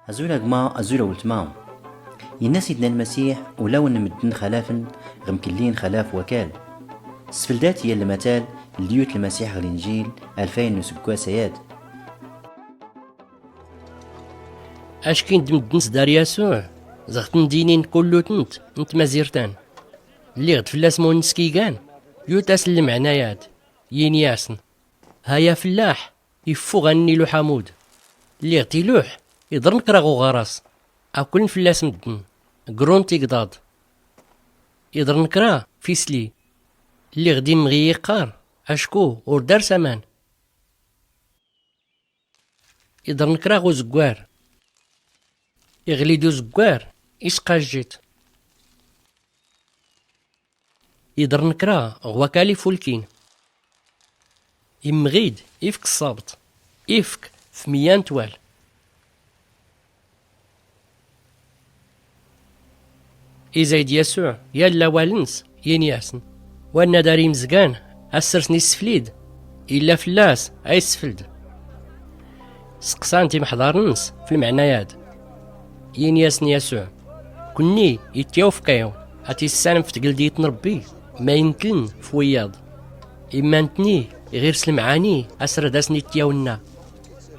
أزول أجمع أزول ولتماو يناس سيدنا المسيح ولو أن مدن خلافا غمكلين خلاف وكال سفلدات هي المثال لديوت المسيح الإنجيل 2000 نسكوا سياد اش كين دمدنس دار يسوع زغتن دينين كلو انت مزيرتان اللي غد فلاس مون نسكيكان يوتاس اللي معنايات ين ياسن هيا فلاح يفو غني لو حمود اللي غد يلوح يضرن كراغو غراس اكل فلاس مدن قرون تيقضاد يضرن كرا فيسلي اللي غدي مغي يقار اشكو ور دار سمان يضرن كراغو زكوار يغليدو زكوار يسقى جيت يضرن كرا غواكالي فولكين يمغيد يفك الصابط يفك في ميان توال إزايد يسوع يلا والنس ينياسن وانا داري مزقان أسرسني السفليد إلا فلاس أي سفلد سقسانتي محضرنس في المعنايات ينياسن يسوع كني يتيوفقيو هاتي السالم في تقلديت نربي ما يمكن في وياض إما نتني غير سلمعاني أسر داسني تياونا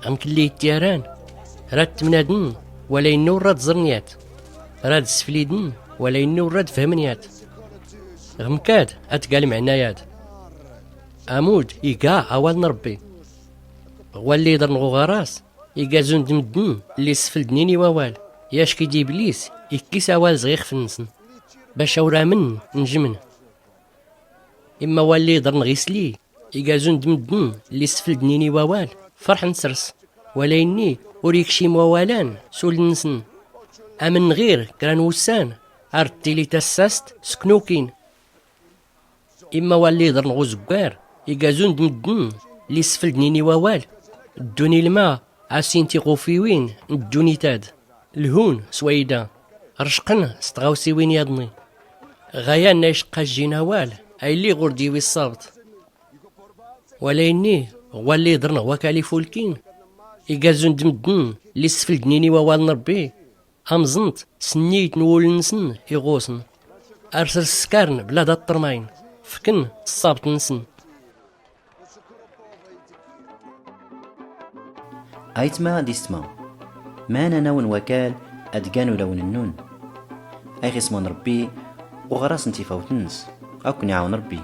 غمكن لي التياران راد تمنادن ولا ينو راد زرنيات راد سفليدن ولا ينو راد فهمنيات غمكاد أتقال معنايات أمود إيقا أوال نربي واللي يضر نغو غراس إيقا زون دمدن اللي سفلدنيني ووال ياش كيدي بليس إكيس أوال زغيخ في النسن باش أورا من نجمن إما واللي يضر نغيسلي إيقا زون دمدن اللي سفلدنيني ووال فرح نسرس ولا يني وريكشي موالان سول نسن أمن غير كران وسان أرتيلي تساست سكنوكين إما واللي يضر نغو زكوار إيقا زون دمدن اللي سفلدنيني ووال الدوني الماء عسينتي غوفيوين الدوني تاد الهون سويدا رشقن ستغاوسي وين يضني غيان نايشقا جينا وال أي اللي غردي الصابت ولا يني هو اللي يضرنا وكالي فولكين إيقازون دمدن اللي سفلدنيني ووال نربي أمزنت سنيت نول نسن يغوصن أرسل السكارن بلا دا الطرماين فكن الصابت نسن أيتما ديستما ما نون وكال أدقانو لون النون أي خصمان ربي وغراس انتي فوتنس أكن يعاون ربي